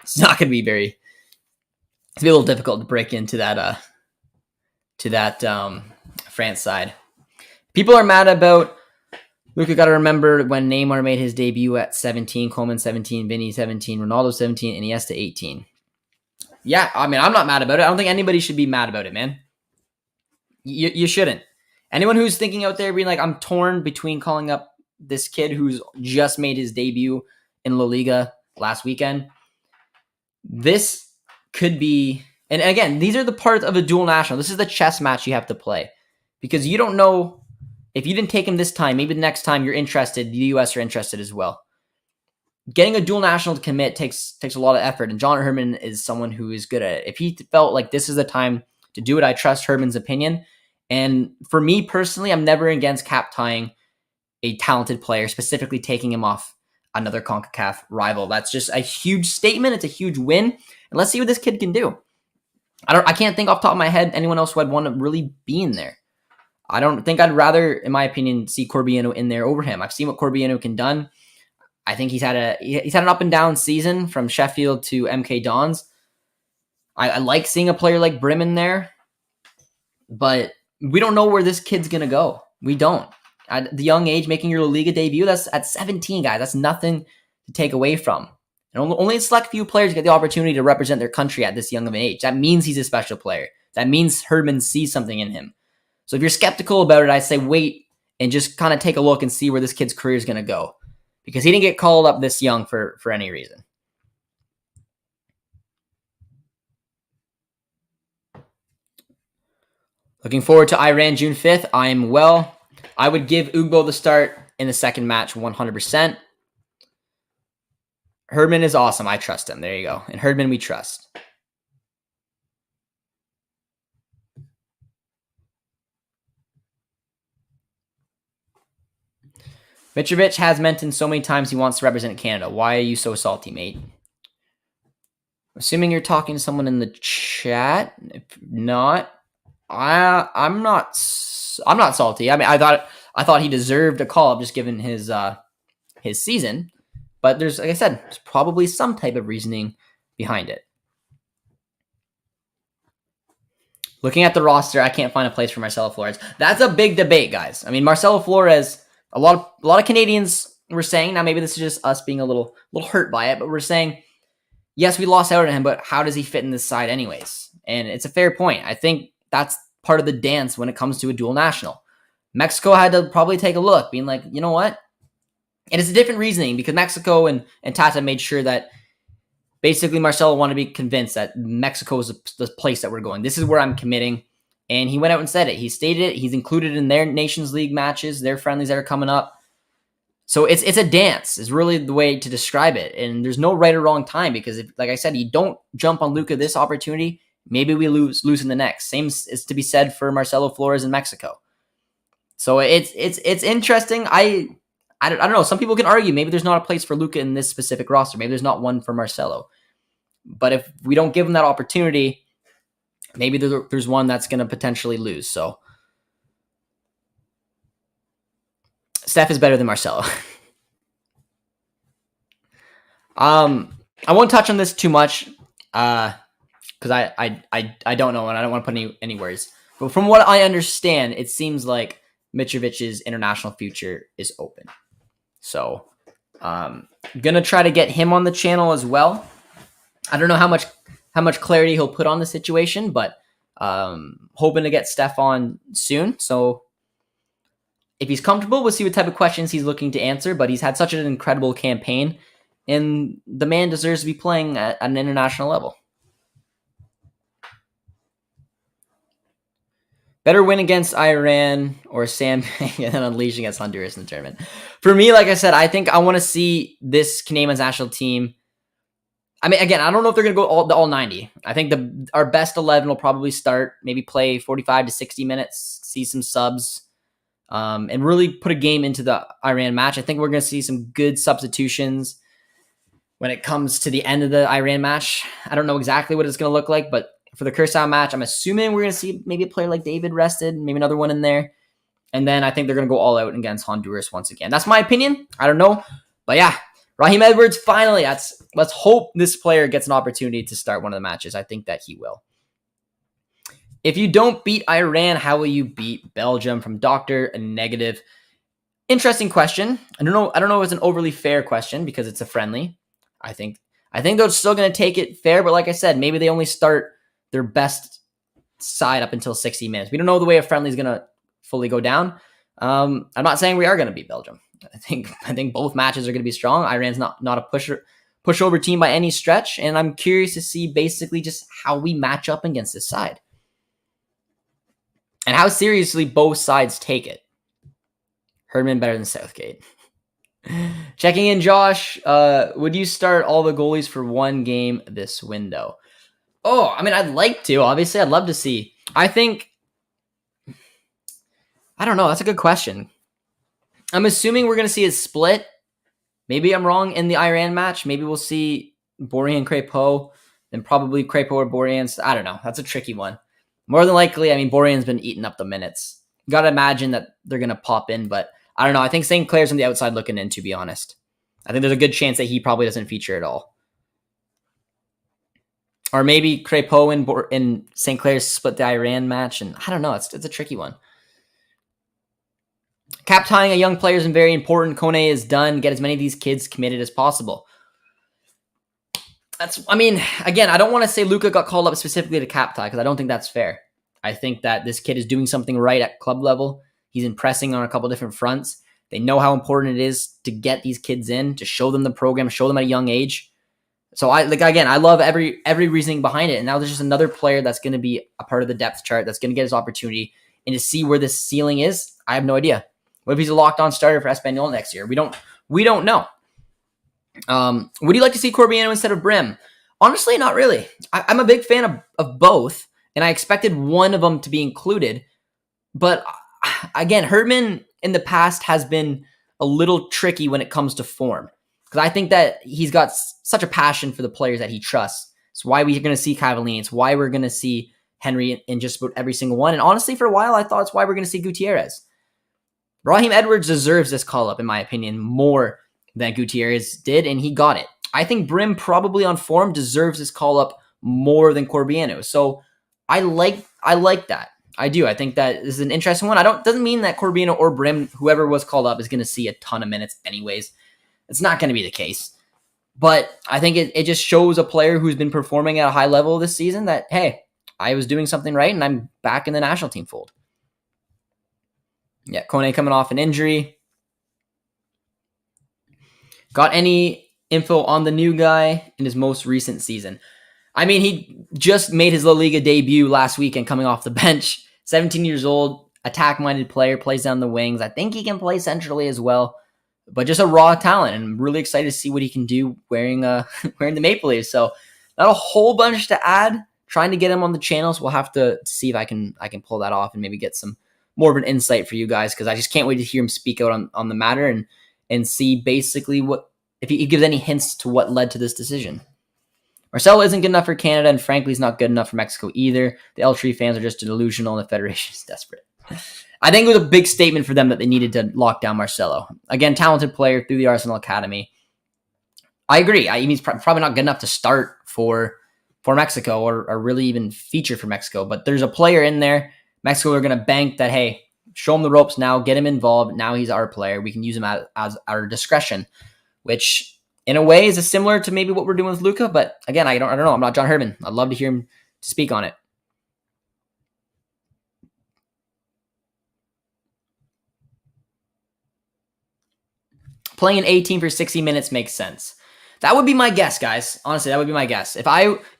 It's not going to be very... It's going to be a little difficult to break into that France side. People are mad about Luka. Got to remember when Neymar made his debut at 17, Coleman 17, Vinny 17, Ronaldo 17, Iniesta 18. Yeah, I mean, I'm not mad about it. I don't think anybody should be mad about it, man. You shouldn't. Anyone who's thinking out there being like, I'm torn between calling up this kid who's just made his debut in La Liga last weekend. This could be, and again, these are the parts of a dual national. This is the chess match you have to play, because you don't know if you didn't take him this time, maybe the next time you're interested, the US are interested as well. Getting a dual national to commit takes a lot of effort, and John Herdman is someone who is good at it. If he felt like this is the time to do it, I trust Herdman's opinion. And for me personally, I'm never against cap tying a talented player, specifically taking him off another CONCACAF rival. That's just a huge statement. It's a huge win. And let's see what this kid can do. I can't think off the top of my head anyone else who I'd want to really be in there. I don't think I'd rather, in my opinion, see Corbiano in there over him. I've seen what Corbiano can done. I think he's had an up and down season from Sheffield to MK Dons. I like seeing a player like Brim in there, but we don't know where this kid's going to go. We don't. At the young age, making your La Liga debut, that's at 17, guys. That's nothing to take away from. And only a select few players get the opportunity to represent their country at this young of an age. That means he's a special player. That means Herdman sees something in him. So if you're skeptical about it, I say wait and just kind of take a look and see where this kid's career is going to go, because he didn't get called up this young for any reason. Looking forward to Iran June 5th. I would give Ugbo the start in the second match 100%. Herdman is awesome. I trust him. There you go. And Herdman we trust. Mitrovic has mentioned so many times he wants to represent Canada. Why are you so salty, mate? Assuming you're talking to someone in the chat. If not, I'm not salty. I mean, I thought he deserved a call up just given his season. But there's, like I said, there's probably some type of reasoning behind it. Looking at the roster, I can't find a place for Marcelo Flores. That's a big debate, guys. I mean, Marcelo Flores, a lot of Canadians were saying, now maybe this is just us being a little hurt by it, but we're saying, yes, we lost out on him, but how does he fit in this side anyways? And it's a fair point. I think that's part of the dance when it comes to a dual national. Mexico had to probably take a look, being like, you know what? And it's a different reasoning, because Mexico and Tata made sure that basically Marcelo wanted to be convinced that Mexico is the place that we're going. This is where I'm committing. And he went out and said it. He stated it. He's included in their Nations League matches, their friendlies that are coming up. So it's a dance is really the way to describe it. And there's no right or wrong time, because if, like I said, you don't jump on Luka this opportunity, maybe we lose in the next. Same is to be said for Marcelo Flores in Mexico. So it's interesting. I don't know. Some people can argue maybe there's not a place for Luka in this specific roster. Maybe there's not one for Marcelo. But if we don't give him that opportunity, maybe there's one that's going to potentially lose. So Steph is better than Marcelo. I won't touch on this too much because I don't know, and I don't want to put any words. But from what I understand, it seems like Mitrovic's international future is open. So gonna try to get him on the channel as well. I don't know how much clarity he'll put on the situation, but hoping to get Steph on soon. So if he's comfortable, we'll see what type of questions he's looking to answer. But he's had such an incredible campaign, and the man deserves to be playing at an international level. Better win against Iran or Sandbag and then unleash against Honduras in the tournament. For me, like I said, I think I want to see this Canadian national team. I mean, again, I don't know if they're going to go all 90. I think our best 11 will probably start, maybe play 45 to 60 minutes, see some subs, and really put a game into the Iran match. I think we're going to see some good substitutions when it comes to the end of the Iran match. I don't know exactly what it's going to look like, but for the Curacao match, I'm assuming we're going to see maybe a player like David rested, maybe another one in there. And then I think they're going to go all out against Honduras once again. That's my opinion. I don't know. But yeah, Raheem Edwards, finally. Let's hope this player gets an opportunity to start one of the matches. I think that he will. If you don't beat Iran, how will you beat Belgium? From Dr. Negative. Interesting question. I don't know if it's an overly fair question because it's a friendly. I think they're still going to take it fair, but like I said, maybe they only start their best side up until 60 minutes. We don't know the way a friendly is going to fully go down. I'm not saying we are going to beat Belgium. I think both matches are going to be strong. Iran's not a pushover team by any stretch, and I'm curious to see basically just how we match up against this side and how seriously both sides take it. Herdman better than Southgate. Checking in, Josh. Would you start all the goalies for one game this window? Oh, I mean, I'd like to. Obviously, I'd love to see. I don't know. That's a good question. I'm assuming we're going to see a split. Maybe I'm wrong in the Iran match. Maybe we'll see Borjan Crépeau, then probably Crépeau or Borjan. I don't know. That's a tricky one. More than likely, I mean, Borjan's been eating up the minutes. Got to imagine that they're going to pop in, but I don't know. I think St. Clair's on the outside looking in, to be honest. I think there's a good chance that he probably doesn't feature at all. Or maybe Crépeau and St. Clair's split the Iran match, and I don't know. It's a tricky one. Cap tying a young player is very important. Kone is done. Get as many of these kids committed as possible. Again, I don't want to say Luka got called up specifically to cap tie because I don't think that's fair. I think that this kid is doing something right at club level. He's impressing on a couple different fronts. They know how important it is to get these kids in, to show them the program, show them at a young age. So I love every reasoning behind it. And now there's just another player that's going to be a part of the depth chart that's going to get his opportunity. And to see where this ceiling is, I have no idea. What if he's a locked-on starter for Espanyol next year? We don't know. Would you like to see Corbiano instead of Brim? Honestly, not really. I'm a big fan of both, and I expected one of them to be included. But again, Herdman in the past has been a little tricky when it comes to form. Because I think that he's got such a passion for the players that he trusts. It's why we're going to see Cavallini. It's why we're going to see Henry in just about every single one. And honestly, for a while, I thought it's why we're going to see Gutierrez. Raheem Edwards deserves this call-up, in my opinion, more than Gutierrez did, and he got it. I think Brim, probably on form, deserves this call-up more than Corbiano. So I like that. I do. I think that this is an interesting one. Doesn't mean that Corbiano or Brim, whoever was called up, is going to see a ton of minutes anyways. It's not going to be the case. But I think it just shows a player who's been performing at a high level this season that, hey, I was doing something right, and I'm back in the national team fold. Yeah, Kone coming off an injury. Got any info on the new guy in his most recent season? I mean, he just made his La Liga debut last weekend coming off the bench. 17 years old, attack-minded player, plays down the wings. I think he can play centrally as well, but just a raw talent, and I'm really excited to see what he can do wearing the Maple Leafs. So not a whole bunch to add. Trying to get him on the channels. We'll have to see if I can pull that off and maybe get some more of an insight for you guys, because I just can't wait to hear him speak out on the matter and see basically if he gives any hints to what led to this decision. Marcelo isn't good enough for Canada, and frankly, he's not good enough for Mexico either. The El Tri fans are just delusional, and the Federation is desperate. I think it was a big statement for them that they needed to lock down Marcelo. Again, talented player through the Arsenal Academy. I agree. He's probably not good enough to start for Mexico or really even feature for Mexico, but there's a player in there. Mexico are going to bank that, hey, show him the ropes now, get him involved. Now he's our player. We can use him as our discretion, which in a way is similar to maybe what we're doing with Luka. But again, I don't know. I'm not John Herdman. I'd love to hear him speak on it. Playing an 18 for 60 minutes makes sense. That would be my guess, guys. Honestly, that would be my guess. If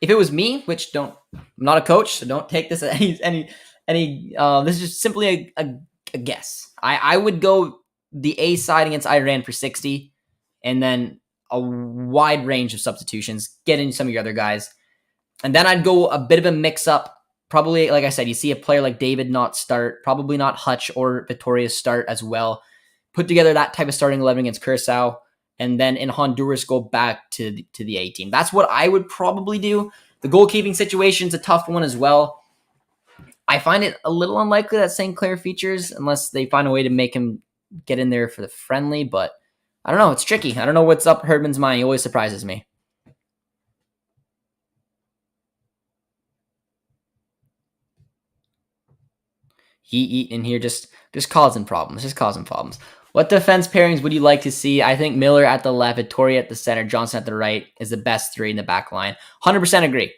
it was me, which I'm not a coach, so don't take this as any this is just simply a guess. I would go the A side against Iran for 60, and then a wide range of substitutions, get in some of your other guys. And then I'd go a bit of a mix-up. Probably, like I said, you see a player like David not start, probably not Hutch or Victoria start as well. Put together that type of starting 11 against Curacao, and then in Honduras go back to the A team. That's what I would probably do. The goalkeeping situation is a tough one as well. I find it a little unlikely that St. Clair features unless they find a way to make him get in there for the friendly, but I don't know. It's tricky. I don't know what's up Herdman's mind. He always surprises me. He in here just causing problems. What defense pairings would you like to see? I think Miller at the left, Vittoria at the center, Johnston at the right is the best three in the back line. 100% agree.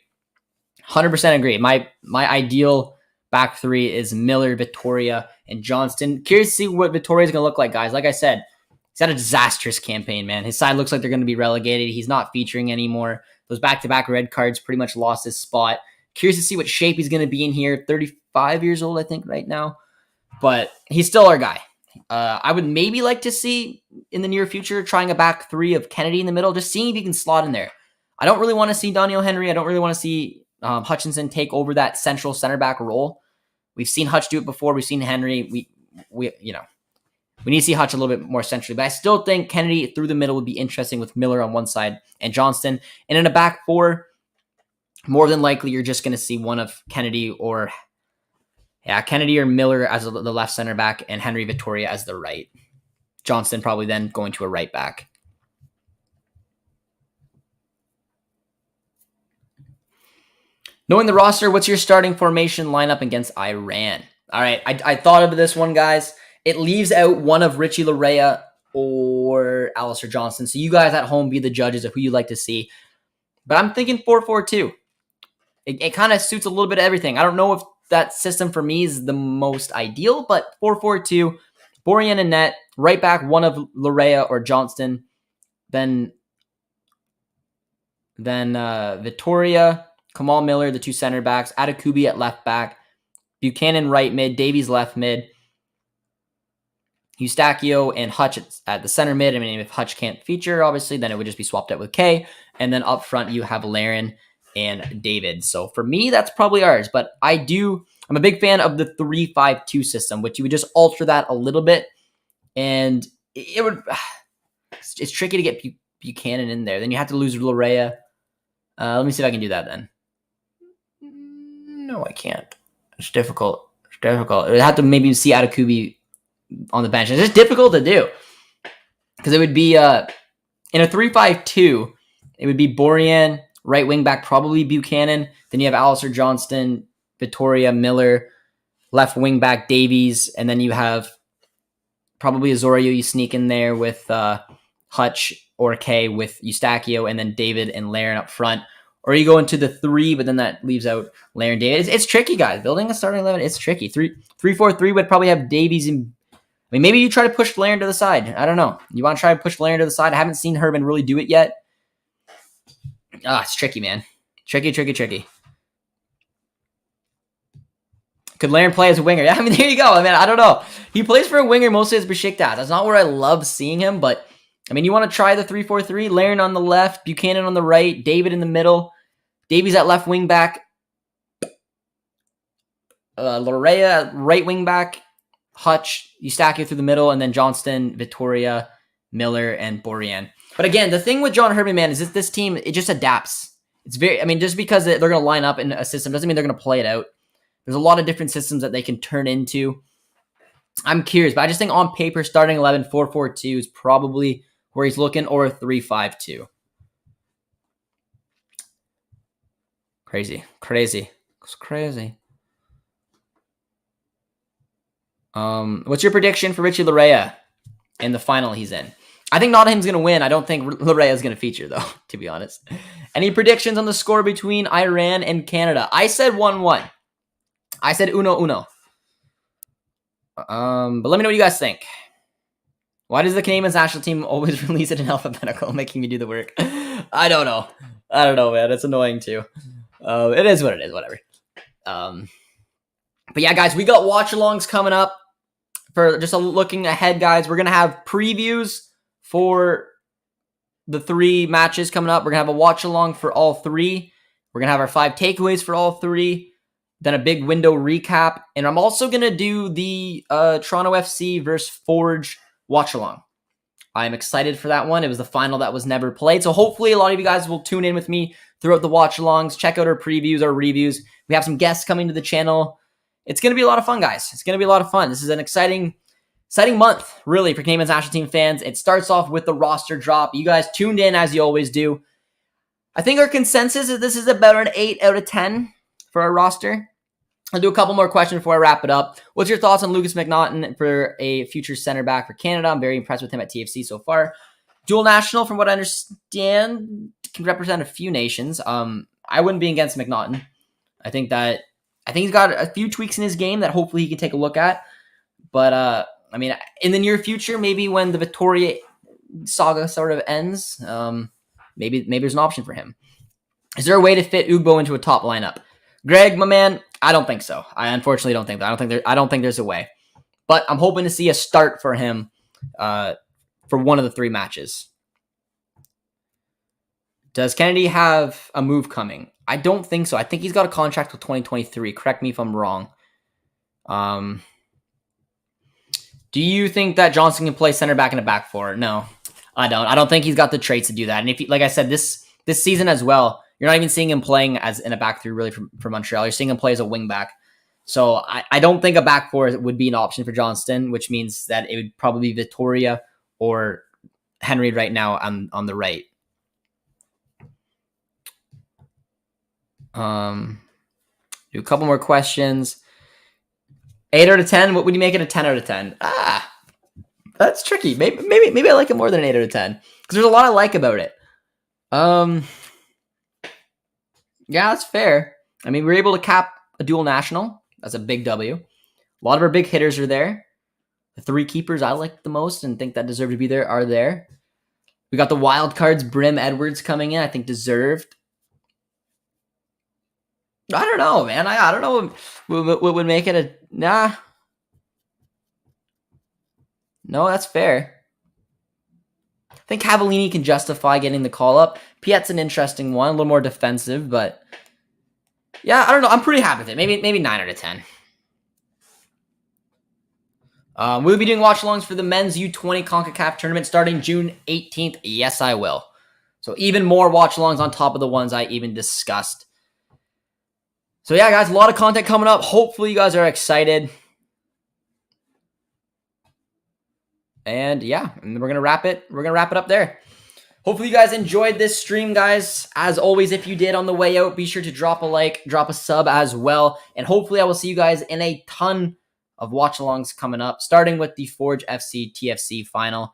100% agree. My ideal back three is Miller, Vittoria, and Johnston. Curious to see what Vittoria is going to look like, guys. Like I said, He's had a disastrous campaign, man. His side looks like they're going to be relegated. He's not featuring anymore. Those back-to-back red cards pretty much lost his spot. Curious to see what shape he's going to be in here. 35 years old, I think, right now. But he's still our guy. I would maybe like to see in the near future trying a back three of Kennedy in the middle, just seeing if he can slot in there. I don't really want to see Daniel Henry. I don't really want to see Hutchinson take over that central center back role. We've seen Hutch do it before. We've seen Henry. We need to see Hutch a little bit more centrally. But I still think Kennedy through the middle would be interesting with Miller on one side and Johnston. And in a back four, more than likely you're just going to see one of Kennedy or Miller as the left center back and Henry Victoria as the right. Johnston probably then going to a right back. Knowing the roster, what's your starting formation lineup against Iran? All right, I thought of this one, guys. It leaves out one of Richie Larea or Alistair Johnston. So you guys at home be the judges of who you'd like to see. But I'm thinking 4-4-2. It kind of suits a little bit of everything. I don't know if that system for me is the most ideal, but 4-4-2, Borjan and net, right back one of Larea or Johnston, then Victoria, Kamal Miller, the two center backs, Atakubi at left back, Buchanan right mid, Davies left mid, Eustachio and Hutch at the center mid. I mean, if Hutch can't feature, obviously, then it would just be swapped out with K. And then up front, you have Laren and David. So for me, that's probably ours. But I'm a big fan of the 3-5-2 system, which you would just alter that a little bit. And it's tricky to get Buchanan in there. Then you have to lose Larea. Let me see if I can do that then. No, I can't. It's difficult. It would have to maybe see Atakubi on the bench. It's just difficult to do because it would be in a 3-5-2. It would be Borjan, right wing back, probably Buchanan. Then you have Alistair Johnston, Victoria, Miller, left wing back Davies, and then you have probably Azorio. You sneak in there with Hutch or K with Eustachio, and then David and Laren up front. Or you go into the 3, but then that leaves out Laren, David. It's tricky, guys. Building a starting 11, it's tricky. 3-4-3 would probably have Davies and maybe you try to push Laren to the side. I don't know. You want to try to push Laren to the side? I haven't seen Herman really do it yet. It's tricky, man. Tricky. Could Laren play as a winger? Yeah, I mean, there you go. I mean, I don't know. He plays for a winger mostly as Besiktas. That's not where I love seeing him, but I mean, you want to try the 3-4-3. Laren on the left, Buchanan on the right, David in the middle, Davies at left wing back, Larea right wing back, Hutch, Eustachio through the middle, and then Johnston, Victoria, Miller, and Borjan. But again, the thing with John Herman, man, is that this team, it just adapts. It's just because they're going to line up in a system doesn't mean they're going to play it out. There's a lot of different systems that they can turn into. I'm curious, but I just think on paper, starting 11, 4-4-2 is probably where he's looking, or a 3-5-2. Crazy. It's crazy. What's your prediction for Richie Larea in the final he's in? I think Nottingham's going to win. I don't think Larea is going to feature, though, to be honest. Any predictions on the score between Iran and Canada? I said 1-1. I said 1-1. But let me know what you guys think. Why does the Canadian national team always release it in alphabetical, making me do the work? I don't know, man. It's annoying, too. It is what it is, whatever. But yeah, guys, we got watch-alongs coming up. For just looking ahead, guys, we're going to have previews for the 3 matches coming up. We're going to have a watch-along for all 3. We're going to have our 5 takeaways for all 3. Then a big window recap. And I'm also going to do the Toronto FC versus Forge watch-along. I'm excited for that one. It was the final that was never played. So hopefully a lot of you guys will tune in with me throughout the watch-alongs. Check out our previews, our reviews. We have some guests coming to the channel. It's going to be a lot of fun, guys. It's going to be a lot of fun. This is an exciting month, really, for Canadian national team fans. It starts off with the roster drop. You guys tuned in as you always do. I think our consensus is this is about an 8 out of 10 for our roster. I'll do a couple more questions before I wrap it up. What's your thoughts on Lucas McNaughton for a future center back for Canada? I'm very impressed with him at TFC so far. Dual national, from what I understand, can represent a few nations. I wouldn't be against McNaughton. I think he's got a few tweaks in his game that hopefully he can take a look at. But I mean, in the near future, maybe when the Victoria saga sort of ends, maybe there's an option for him. Is there a way to fit Ugbo into a top lineup? Greg, my man, I don't think so. I unfortunately don't think that. I don't think there's a way. But I'm hoping to see a start for him for one of the 3 matches. Does Kennedy have a move coming? I don't think so. I think he's got a contract with 2023. Correct me if I'm wrong. Do you think that Johnston can play center back in a back 4? No, I don't. I don't think he's got the traits to do that. And if, like I said, this season as well, you're not even seeing him playing as in a back 3 really for Montreal. You're seeing him play as a wing back. So I don't think a back 4 would be an option for Johnston, which means that it would probably be Victoria or Henry right now on the right. Do a couple more questions. 8 out of 10. What would you make it a 10 out of 10? That's tricky. Maybe I like it more than an 8 out of 10 because there's a lot I like about it. Yeah, that's fair. I mean, we're able to cap a dual national. That's a big W. A lot of our big hitters are there. The 3 keepers I like the most and think that deserve to be there are there. We got the wild cards, Brim, Edwards coming in. I think deserved. I don't know, man. I don't know what would make it a... Nah. No, that's fair. I think Cavallini can justify getting the call-up. Piet's an interesting one. A little more defensive, but... Yeah, I don't know. I'm pretty happy with it. Maybe 9 out of 10. We'll be doing watch-alongs for the men's U20 CONCACAF tournament starting June 18th. Yes, I will. So even more watch-alongs on top of the ones I even discussed. So yeah, guys, a lot of content coming up. Hopefully you guys are excited. And yeah, and we're going to wrap it. We're going to wrap it up there. Hopefully you guys enjoyed this stream, guys. As always, if you did on the way out, be sure to drop a like, drop a sub as well. And hopefully I will see you guys in a ton of watch-alongs coming up, starting with the Forge FC TFC final.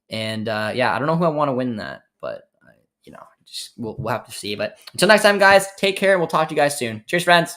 And yeah, I don't know who I want to win that, but you know, we'll have to see. But until next time, guys, take care, and we'll talk to you guys soon. Cheers, friends.